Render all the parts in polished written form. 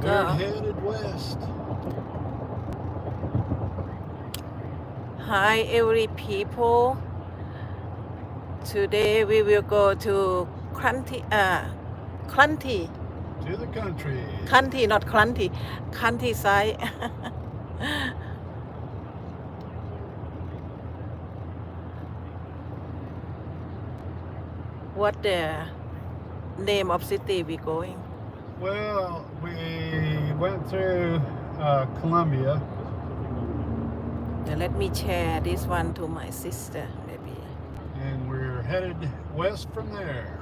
We're go. headed west. Hi, every people. Today we will go to Clunty, To the country. Clunty, not Clunty, countryside. What the name of city we going? Well, we went through Colombia. Yeah, let me share this one to my sister, maybe. And we're headed west from there.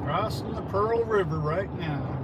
Crossing the Pearl River right now.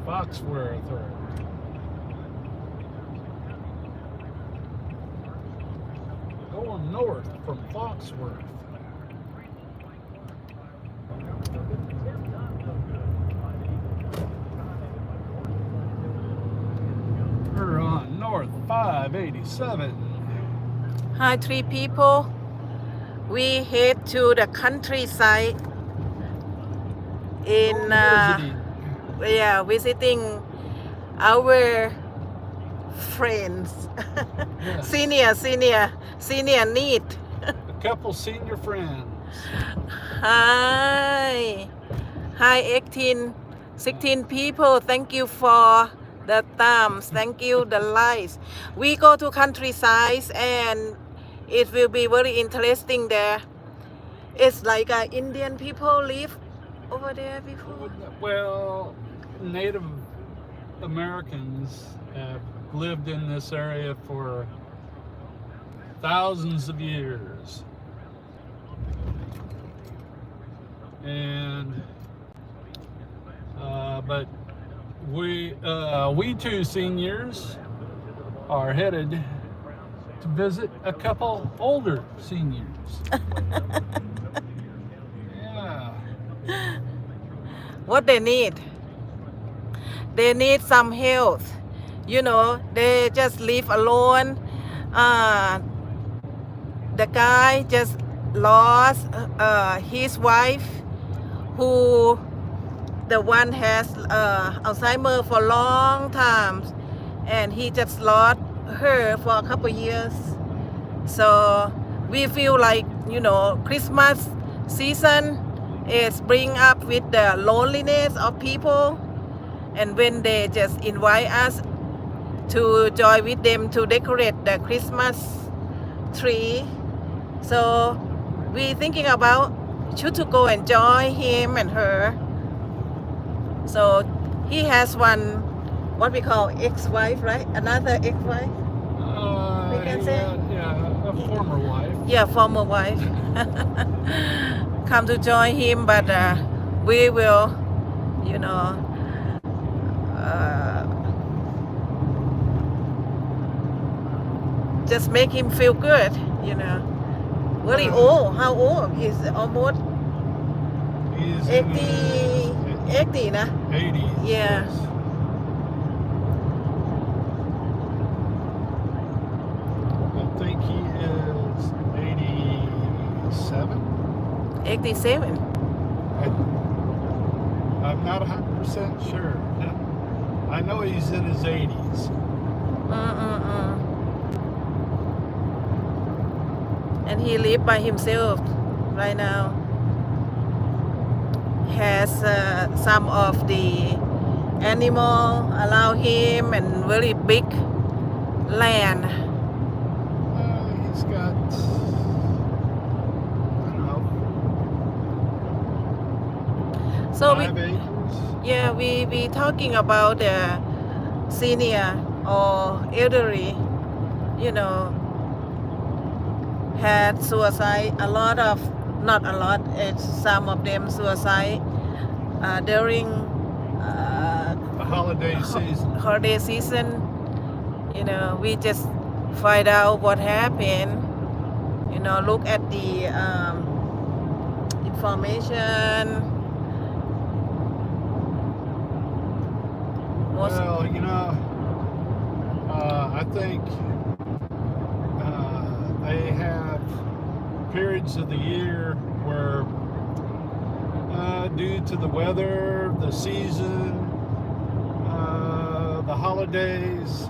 Foxworth or going north from Foxworth. We're on North 587. Hi, three people. We head to the countryside in visiting our friends. Yes. senior need. A couple senior friends. Hi 16 people. Thank you for the thumbs. Thank you the likes. We go to countryside and it will be very interesting there. It's like Indian people live over there before. Well, Native Americans have lived in this area for thousands of years. And but we two seniors are headed to visit a couple older seniors. Yeah. What they need? They need some help. You know, they just live alone. The guy just lost his wife, who the one has Alzheimer for a long time, and he just lost her for a couple years. So we feel like, you know, Christmas season is bring up with the loneliness of people, and when they just invite us to join with them to decorate the Christmas tree, so we thinking about should to go and join him and her. So he has one, what we call ex-wife, right? Another ex-wife. We can say. Yeah, a former wife. Yeah, former wife. Come to join him, but we will, you know, just make him feel good, you know. Very old. How old? He's almost He's 80, nah? 80s. Yeah. Yes. I think he is 87. 87. I'm not 100% sure. I know he's in his 80s. And he live by himself right now. has some of the animal around him and very big land. He's got, I don't know, So 5 acres. yeah, we talking about the senior or elderly, you know, had suicide. A lot of, not a lot, it's some of them suicide during The holiday season. holiday season. You know, we just find out what happened. You know, look at the information. Well, you know, I think they have periods of the year where, due to the weather, the season, the holidays,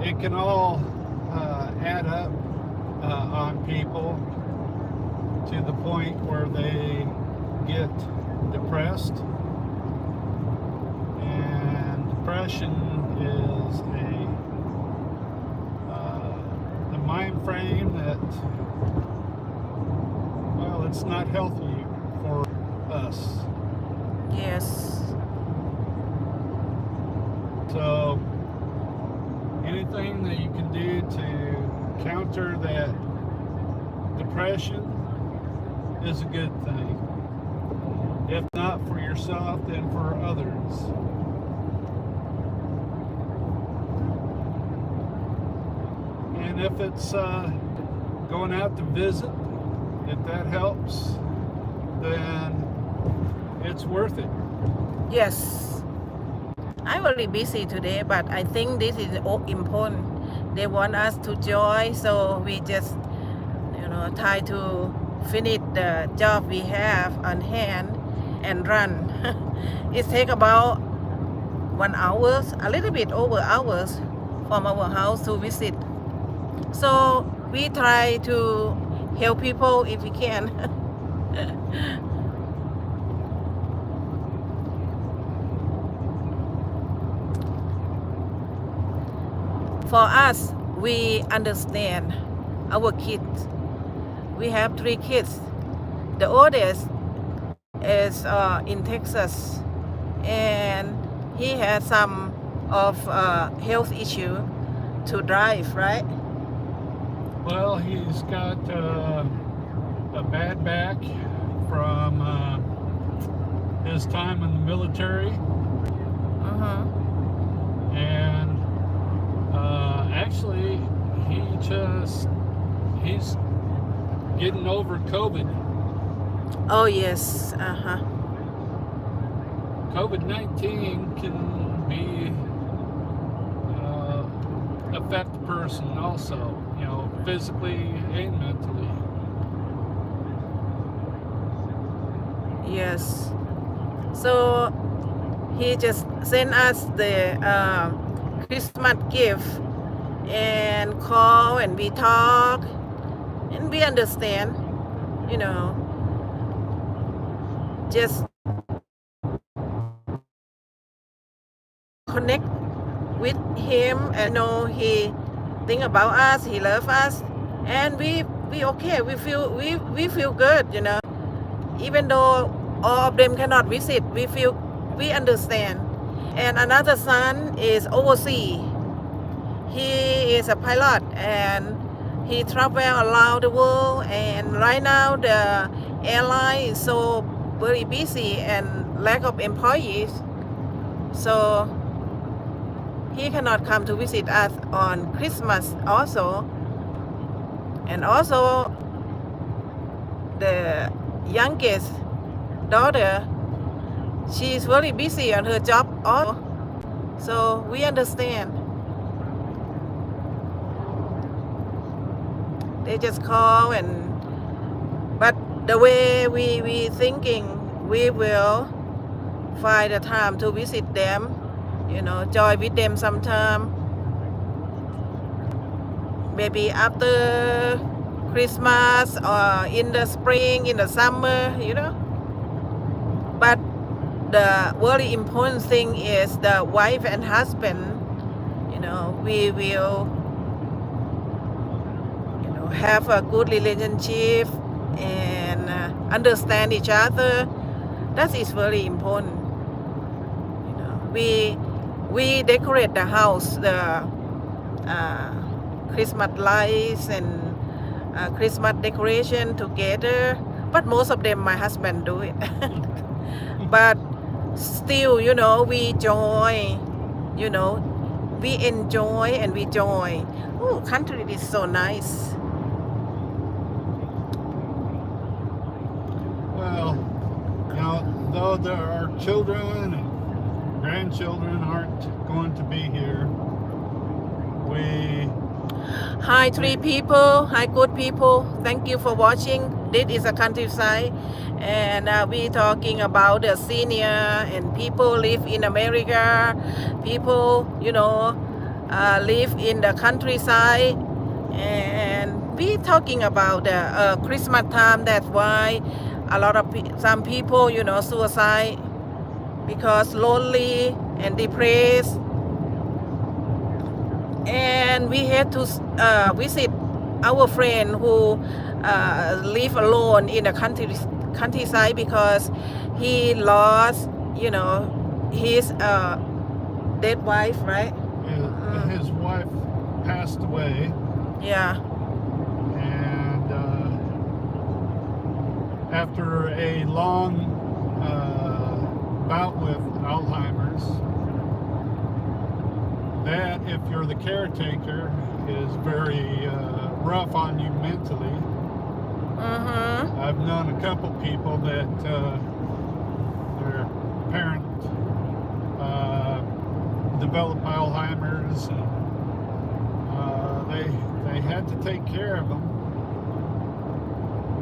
it can all add up on people to the point where they get depressed. And depression is a mind frame that, well, it's not healthy for us. Yes. So anything that you can do to counter that depression is a good thing. If not for yourself, then for others. And if it's going out to visit, if that helps, then it's worth it. Yes. I'm very busy today, but I think this is important. They want us to join, so we just, you know, try to finish the job we have on hand and run. It takes about 1 hour, a little bit over hours from our house to visit. So we try to help people if we can. For us, we understand our kids. We have 3 kids. The oldest is in Texas, and he has some of health issue to drive, right? Well, he's got a bad back from his time in the military, and actually he's getting over COVID. Oh yes, COVID-19 can be affect the person also, you know, physically and mentally. Yes. So he just sent us the Christmas gift and call, and we talk, and we understand, you know, just connect with him, and know he think about us, he love us, and we okay, we feel good, you know, even though all of them cannot visit, we understand. And another son is overseas. He is a pilot, and he travel around the world, and right now the airline is so very busy and lack of employees, so he cannot come to visit us on Christmas also. And also the youngest daughter, she is very busy on her job also, so we understand. They just call, and but the way we thinking, we will find a time to visit them, you know, join with them sometime, maybe after Christmas or in the spring, in the summer, you know. the very important thing is the wife and husband, we will, have a good relationship and understand each other. That is very important. We decorate the house, the Christmas lights and Christmas decoration together, but most of them my husband do it. But still, we joy, we enjoy and we joy. Oh, country is so nice. Well, though there are children and grandchildren aren't going to be here, Hi, three people. Hi, good people. Thank you for watching. This is a countryside, and we talking about the senior and people live in America. People, live in the countryside, and we talking about the Christmas time. That's why a lot of some people, suicide because lonely and depressed. And we had to visit our friend who live alone in the countryside because he lost, his dead wife, right? his wife passed away. Yeah. And after a long bout with Alzheimer's, that, if you're the caretaker, is very rough on you mentally. I've known a couple people that their parent developed Alzheimer's, and they had to take care of them,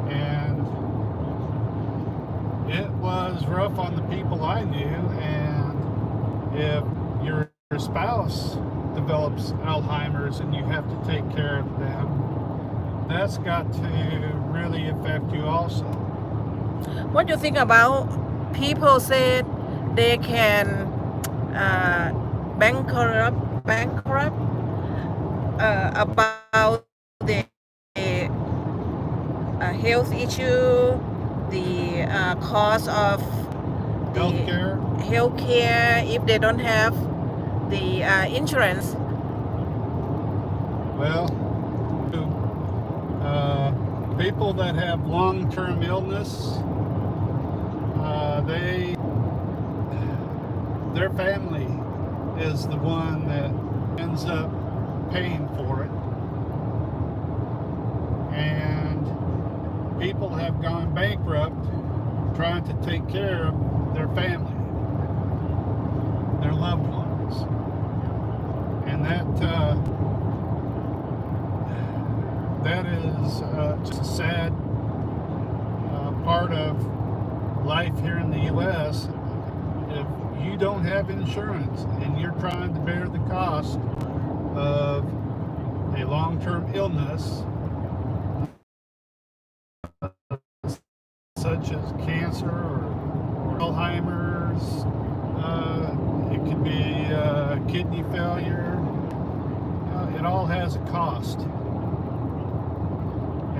and it was rough on the people I knew. And if your spouse develops Alzheimer's and you have to take care of them, that's got to really affect you also. What do you think about people said they can bankrupt about the health issue, the cost of the healthcare if they don't have the insurance? Well, people that have long-term illness, their family is the one that ends up paying for it, and people have gone bankrupt trying to take care of their family, their loved ones. And that is just a sad part of life here in the U.S. If you don't have insurance and you're trying to bear the cost of a long-term illness such as cancer or Alzheimer's, it could be kidney failure, it all has a cost.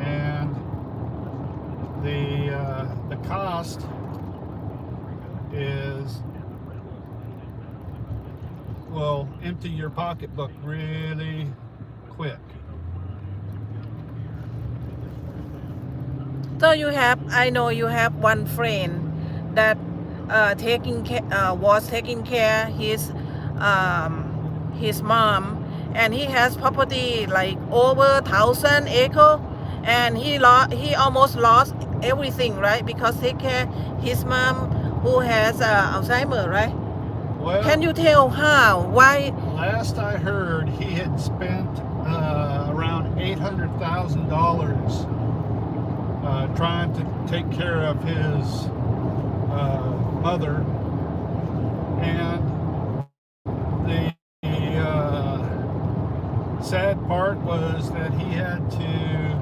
And the cost will empty your pocketbook really quick. So I know you have one friend that was taking care his mom, and he has property like over 1,000 acres, and he almost lost everything, right? Because he care his mom who has Alzheimer, right? Well, can you tell why? Last I heard, he had spent around $800,000 trying to take care of his mother, and the sad part was that he had to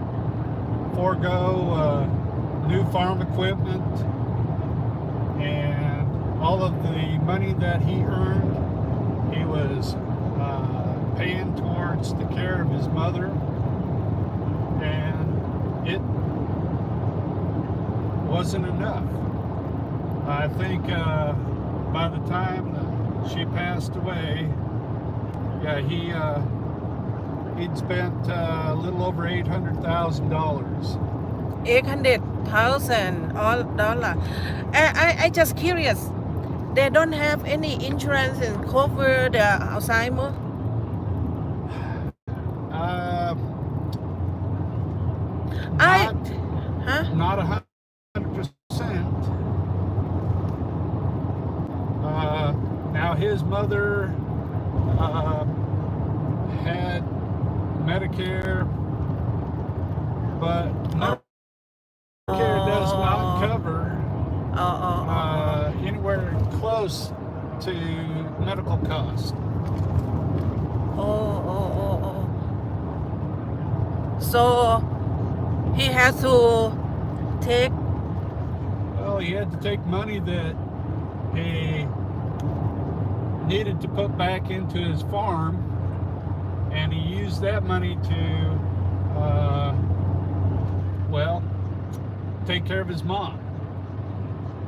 forego new farm equipment and all of the money that he earned, he was paying towards the care of his mother, and it wasn't enough. I think by the time she passed away, yeah, he'd spent a little over $800,000. $800,000. I just curious. They don't have any insurance and cover the Alzheimer. Not 100%. Now his mother had Medicare, but Medicare does not cover anywhere close to medical costs. So he has to take. Well, he had to take money that he needed to put back into his farm, and he used that money to, well, take care of his mom.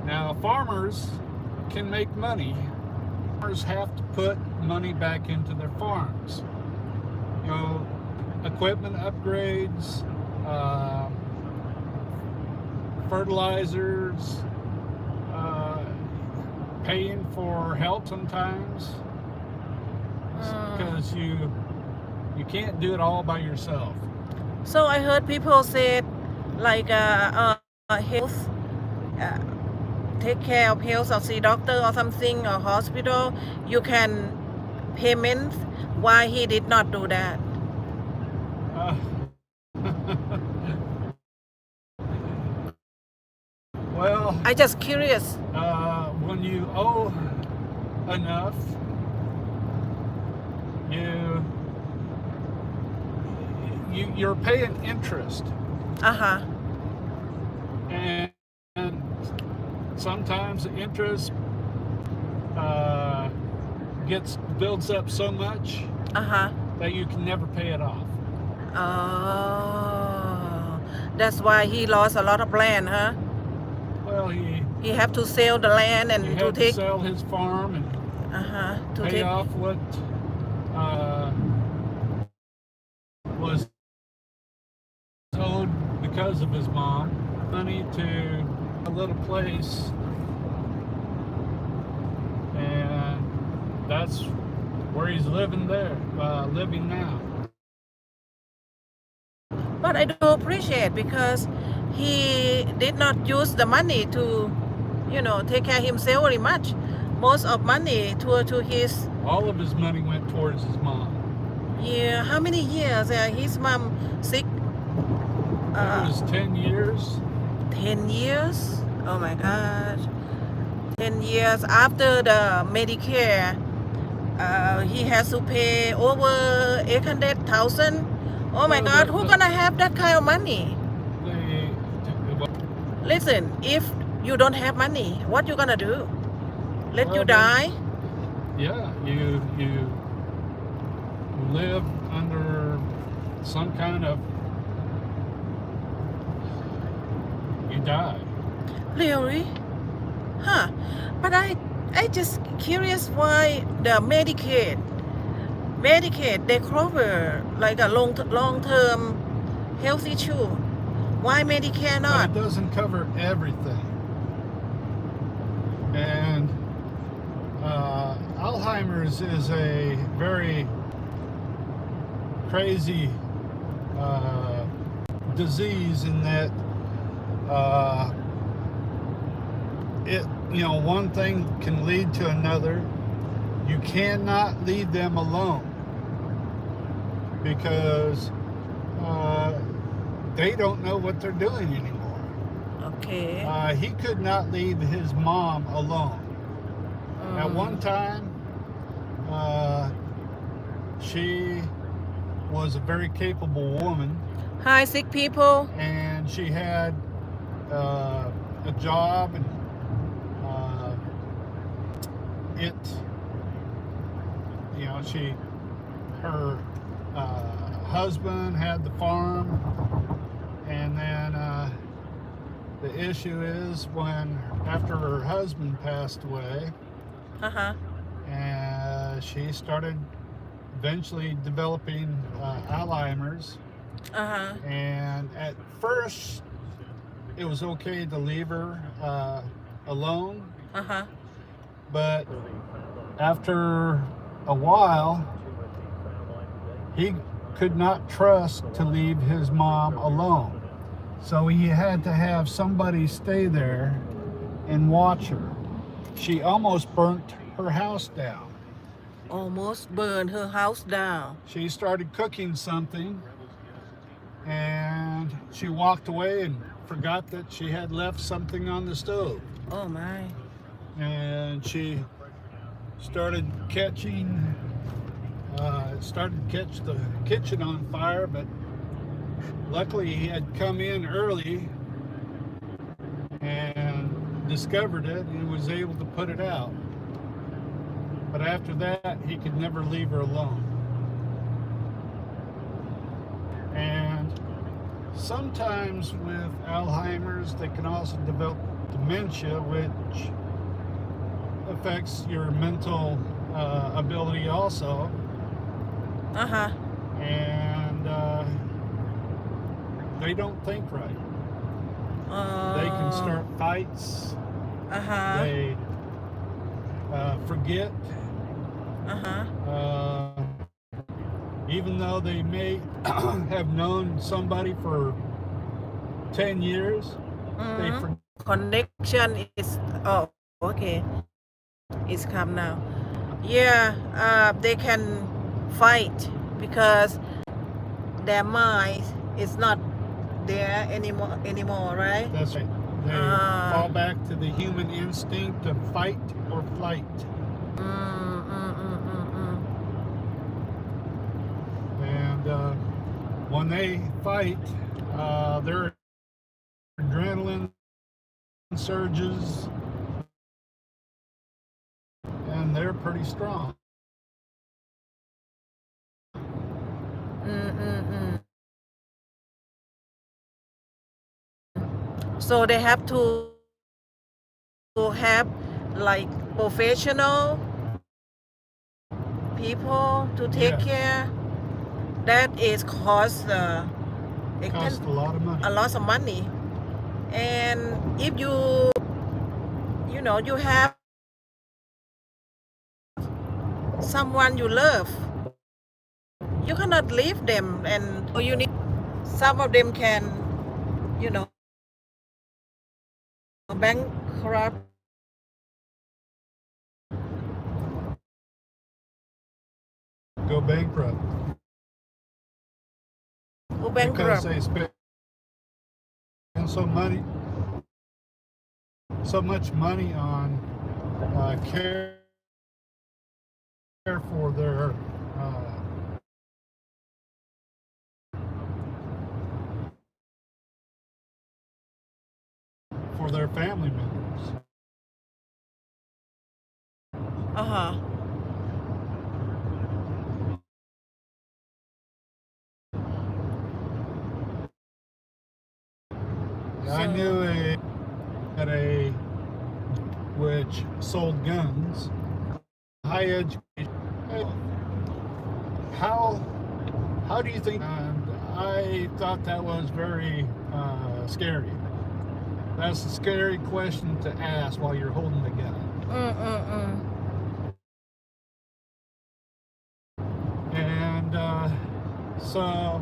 Now, farmers can make money. Farmers have to put money back into their farms. You know, equipment upgrades, fertilizers, paying for help sometimes, because you can't do it all by yourself. So I heard people say, like health, take care of health, or see doctor or something, or hospital, you can payment. Why he did not do that? Well, I just curious. When you owe enough, you're paying interest. And sometimes the interest builds up so much that you can never pay it off. Oh, that's why he lost a lot of land, huh? Well, he have to sell the land and to take sell his farm and to pay off what was owed because of his mom. Money to a little place, and that's where he's living now. But I do appreciate, because he did not use the money to, take care of himself very much. Most of money to his. All of his money went towards his mom. Yeah, how many years? His mom sick. It was 10 years. 10 years? Oh my gosh. 10 years after the Medicare, he has to pay over 800,000. Oh my God, who's gonna have that kind of money? Listen, if you don't have money, what you gonna do? Let you die? Yeah, you live under some kind of, you die. Really? Huh. But I just curious why the Medicaid they cover like a long-term health issue. Why Medicare not? But it doesn't cover everything. And Alzheimer's is a very crazy disease in that one thing can lead to another. You cannot leave them alone, because they don't know what they're doing anymore. Okay. He could not leave his mom alone. At one time, she was a very capable woman. Hi, sick people. And she had a job, and it, you know, her husband had the farm, and then the issue is after her husband passed away, and she started eventually developing Alzheimer's. And at first it was okay to leave her alone, but after a while he could not trust to leave his mom alone, so he had to have somebody stay there and watch her. She almost burnt her house down. Almost burned her house down. She started cooking something, and she walked away and forgot that she had left something on the stove. Oh my. And she started catch the kitchen on fire, but luckily he had come in early and discovered it and was able to put it out. But after that, he could never leave her alone. And sometimes with Alzheimer's, they can also develop dementia, which affects your mental ability also. And they don't think right. They can start fights. They forget. Even though they may have known somebody for 10 years, they forget. Connection is okay. It's come now. Yeah, they can fight because their mind is not there anymore, right? That's right. They fall back to the human instinct of fight or flight. And when they fight, their adrenaline surges, and they're pretty strong. So they have to have like professional people to take care. That is cost a lot of money. A lot of money. And if you have someone you love, you cannot leave them, and you need some of them can bankrupt. Go bankrupt. Because they spend so much money on care for their family members. I knew which sold guns, high education. How do you think? I thought that was very scary. That's a scary question to ask while you're holding the gun. And so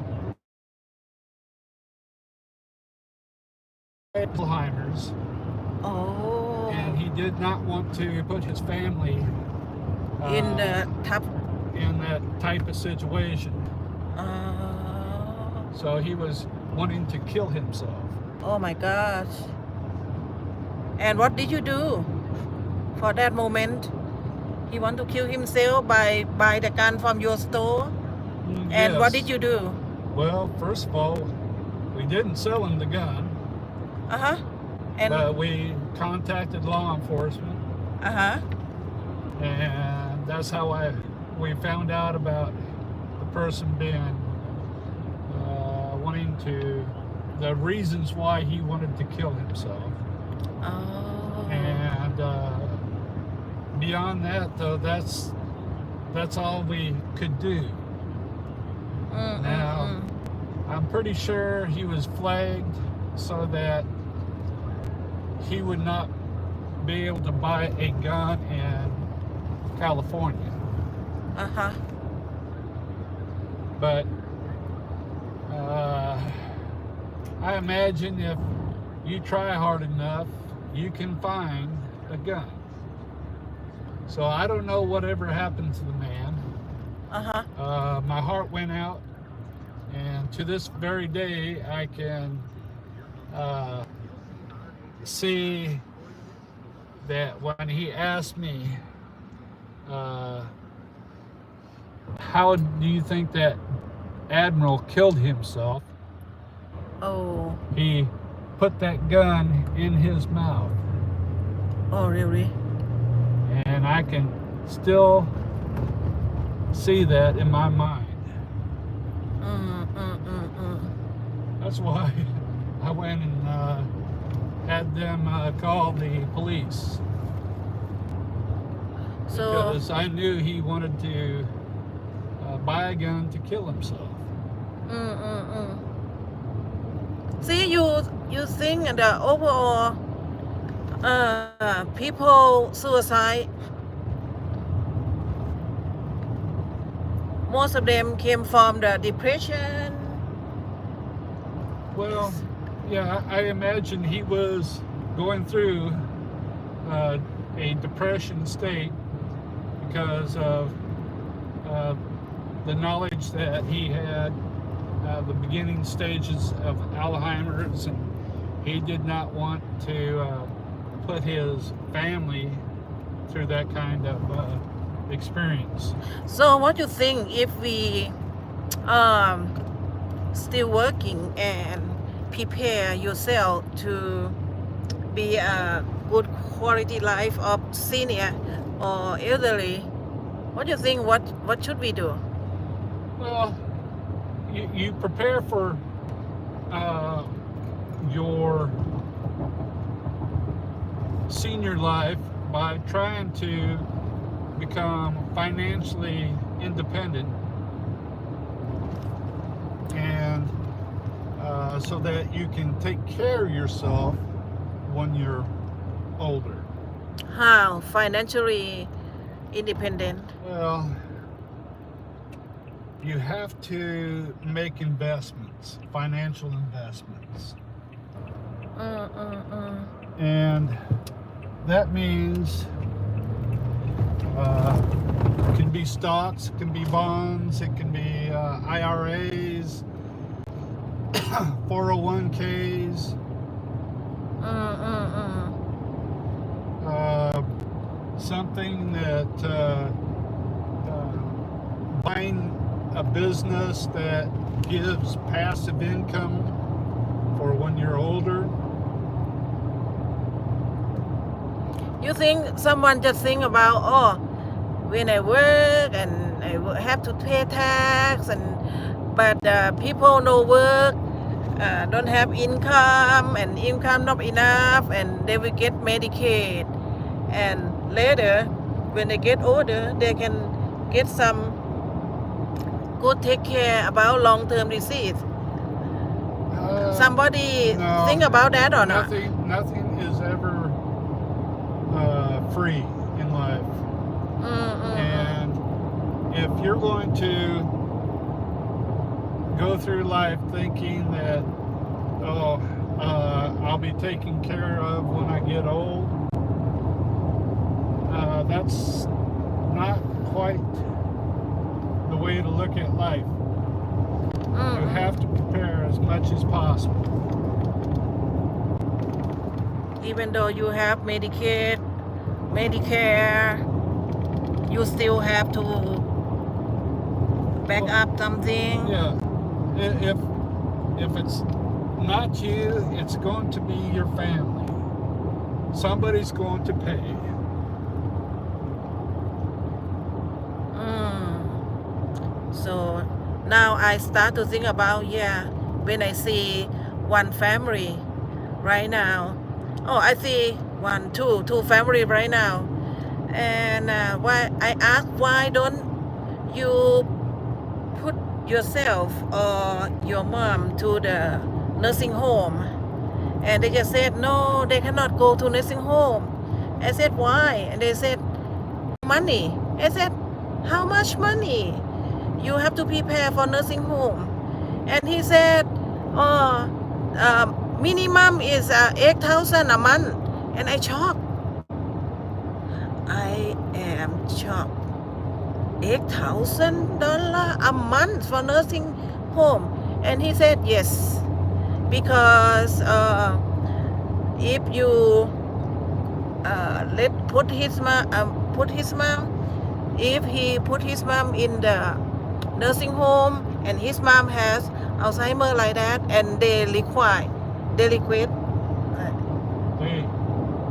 Alzheimer's. And he did not want to put his family in that type of situation. So he was wanting to kill himself. Oh my gosh. And what did you do for that moment? He want to kill himself by buy the gun from your store? And what did you do? Well, first of all, we didn't sell him the gun. And but we contacted law enforcement. And that's how we found out about the person being wanting to, the reasons why he wanted to kill himself. Oh. And beyond that, though, that's all we could do. Now, I'm pretty sure he was flagged so that he would not be able to buy a gun in California. Uh-huh. But I imagine if you try hard enough, you can find a gun. So I don't know whatever happened to the man. Uh-huh. My heart went out, and to this very day, I can see that when he asked me, how do you think that Admiral killed himself? Oh. He put that gun in his mouth. Oh, really? And I can still see that in my mind. That's why I went and had them call the police. So, Because I knew he wanted to buy a gun to kill himself. see, you think the overall people suicide, most of them came from the depression. Well, yeah, I imagine he was going through a depression state because of the knowledge that he had the beginning stages of Alzheimer's, and he did not want to put his family through that kind of experience. So what you think if we still working and prepare yourself to be a good quality life of senior or elderly, what do you think, what should we do? Well, you prepare for your senior life by trying to become financially independent, and so that you can take care of yourself when you're older. How financially independent? Well, you have to make investments, financial investments. And that means it can be stocks, it can be bonds, it can be IRAs, 401ks, something that buying a business that gives passive income for when you're older. You think someone just think about, oh, when I work and I have to pay tax, but people no work, don't have income, and income not enough, and they will get Medicaid, and later when they get older they can get some good take care about long-term disease. Somebody No, think about that or not? Nothing is ever free in life. And if you're going to go through life thinking that, I'll be taken care of when I get old, that's not quite the way to look at life. You have to prepare as much as possible. Even though you have Medicaid, Medicare, you still have to back up something. Yeah, if it's not you, it's going to be your family. Somebody's going to pay. I start to think about, yeah, when I see one family right now. Oh, I see two family right now. And why I ask, why don't you put yourself or your mom to the nursing home? And they just said, no, they cannot go to nursing home. I said, why? And they said, money. I said, how much money? You have to prepare for nursing home. And he said, oh, minimum is 8,000 a month. And I shocked. I am shocked. $8,000 a month for nursing home. And he said, yes, because if you put his mom, if he put his mom in the nursing home and his mom has Alzheimer like that, and they request They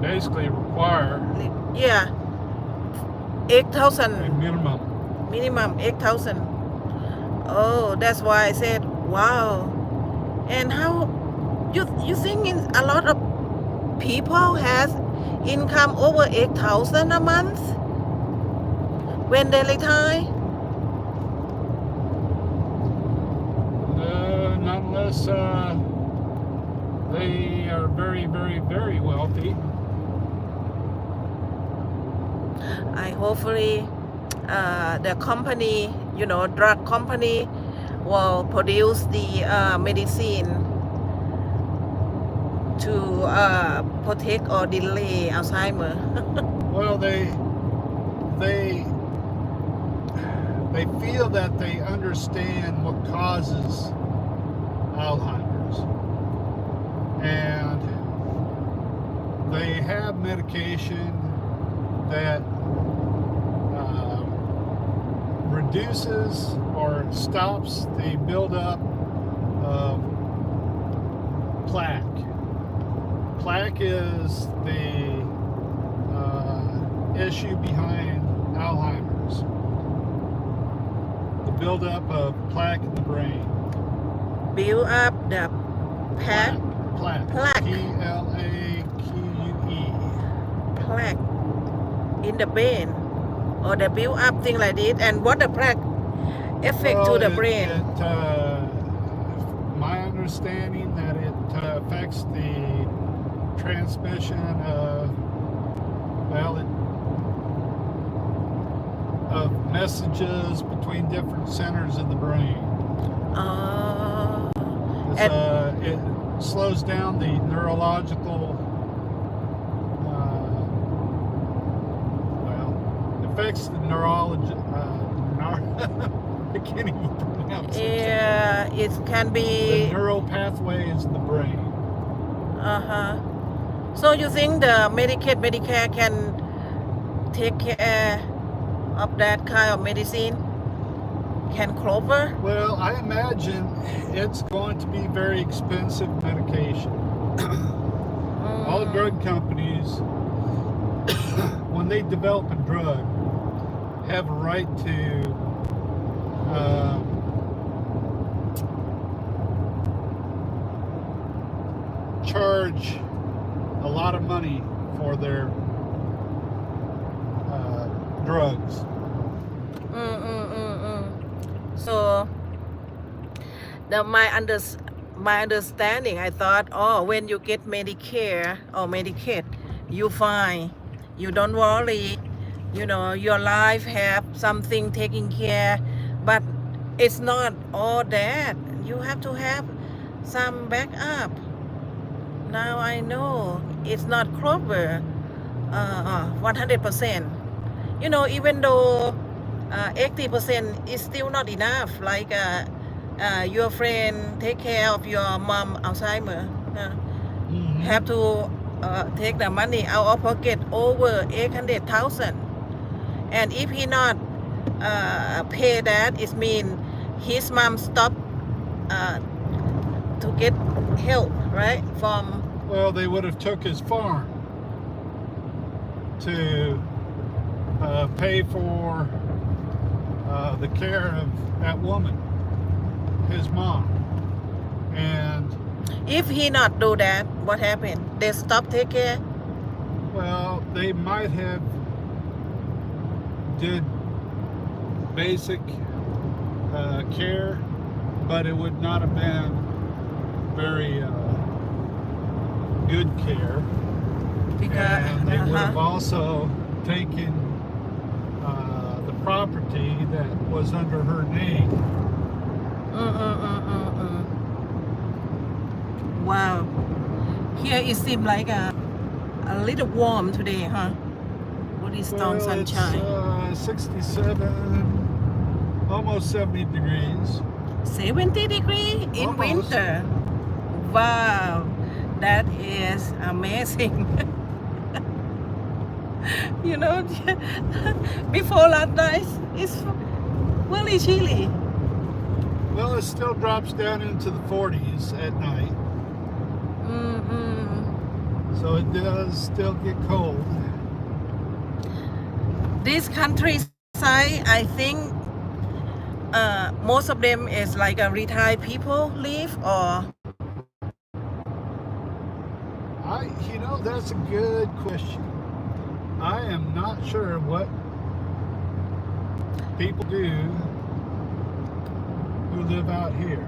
basically require yeah, 8,000 a minimum 8,000. Oh, that's why I said, wow. And how you think a lot of people has income over 8,000 a month when they retire? Not unless they are very, very, very wealthy. I hopefully the company, drug company will produce the medicine to protect or delay Alzheimer. Well, they feel that they understand what causes Alzheimer's, and they have medication that reduces or stops the buildup of plaque. Plaque is the issue behind Alzheimer's. The buildup of plaque in the brain. Build up the plaque. Plaque. Plaque in the brain, or the build up thing like this. And what the plaque affect to the brain? My understanding that it affects the transmission of messages between different centers of the brain. It slows down the neurological affects the neurology. I can't even pronounce it. Yeah, it can be the neural pathways in the brain. So you think the Medicare can take care of that kind of medicine? Can cover? Well, I imagine it's going to be very expensive medication. All drug companies, when they develop a drug, have a right to charge a lot of money for their drugs. So my understanding, I thought, when you get Medicare or Medicaid, you fine, you don't worry, your life have something taking care. But it's not all that. You have to have some backup. Now I know it's not cover 100%. Even though 80% is still not enough. Like your friend take care of your mom Alzheimer, have to take the money out of pocket over 800,000. And if he not pay that, it mean his mom stop to get help, right? Well, they would have took his farm to pay for the care of that woman. his mom. And If he not do that, what happened? They stop take care? well, they might have did basic care, but it would not have been very good care. Because And they would have also taken the property that was under her name. Wow. Here it seems like a little warm today, huh? What is strong sunshine? It's 67, almost 70 degrees. 70 degrees in Almost. winter. Wow, that is amazing. You know, before last night, it's really chilly. Well, it still drops down into the 40s at night, so it does still get cold. This countryside, I think most of them is like a retired people live, or That's a good question. I am not sure what people do who live out here.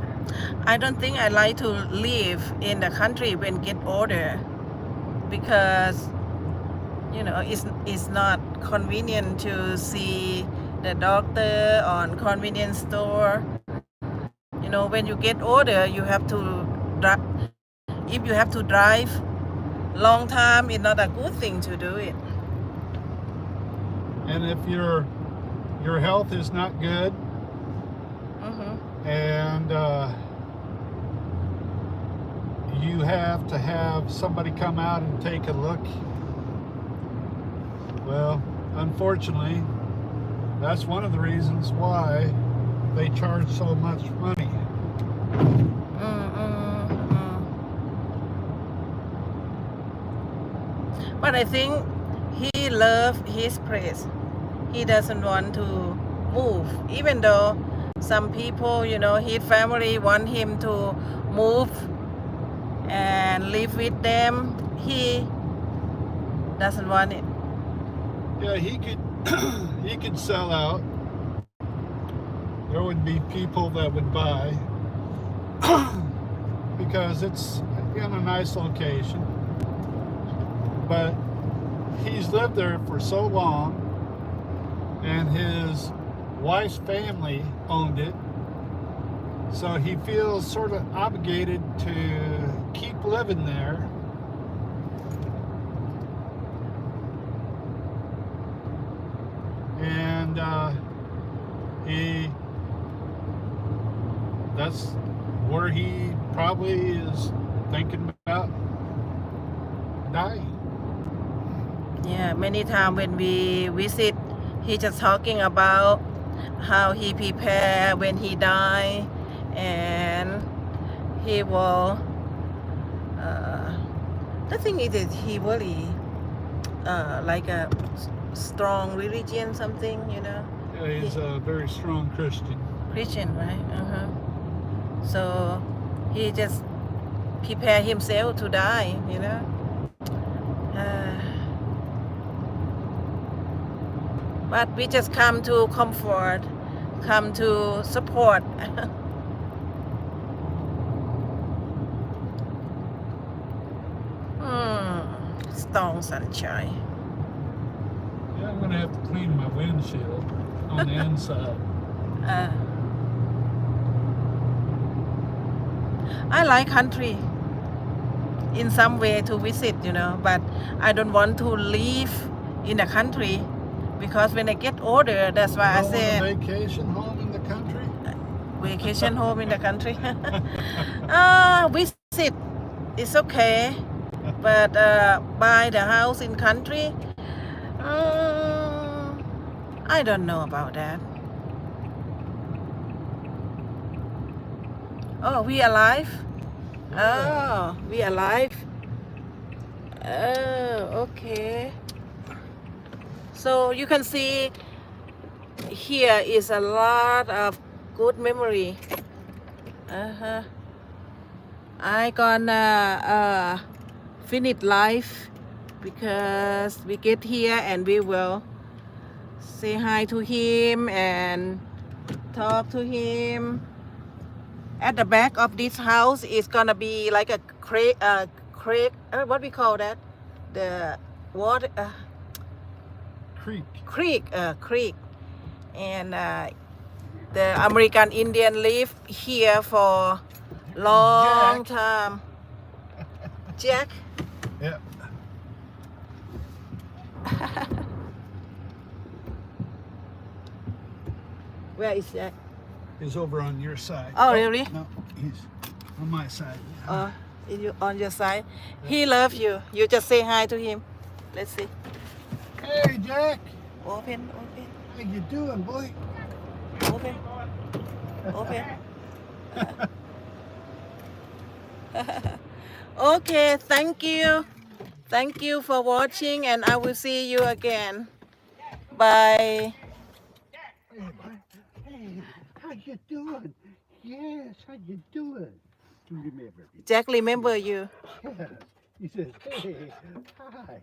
I don't think I like to live in the country when get older, because it's not convenient to see the doctor on convenience store. When you get older, you have to if you have to drive long time, it's not a good thing to do it. And if your health is not good, and you have to have somebody come out and take a look, well, unfortunately, that's one of the reasons why they charge so much money. But I think he loves his place. He doesn't want to move, even though some people, his family want him to move and live with them. He doesn't want it. Yeah, he could sell out. There would be people that would buy because it's in a nice location. But he's lived there for so long, and his wife's family owned it, so he feels sort of obligated to keep living there. And that's where he probably is thinking about dying. Yeah, many times when we visit, he just talking about how he prepare when he die, and he will. The thing is that he really like a strong religion, something, Yeah, he's a very strong Christian. Christian, right? So he just prepare himself to die, But we just come to comfort, come to support. Strong sunshine. Yeah, I'm gonna have to clean my windshield on the inside. I like country in some way to visit, but I don't want to live in the country, because when I get older, that's why I said Vacation home in the country. Vacation home in the country. Visit, it's okay, but buy the house in country, I don't know about that. Oh, we alive? Oh, we alive? Oh, okay. So you can see here is a lot of good memory. Uh-huh. I gonna finish life because we get here and we will say hi to him and talk to him. At the back of this house is gonna be like a creek, what we call that? The water, Creek. creek. And the American Indian live here for long Jack. time. Jack. Yeah. Where is Jack? He's over on your side. Oh, really? No, he's on my side. Oh, on your side. He loves you. You just say hi to him. Let's see. Hey, Jack. Open. How you doing, boy? Open. Okay, thank you. Thank you for watching and I will see you again. Bye. Hey, boy. Hey, how you doing? Yes, how you doing? Remember me. Jack remember you. Yeah. He says, hey, hi.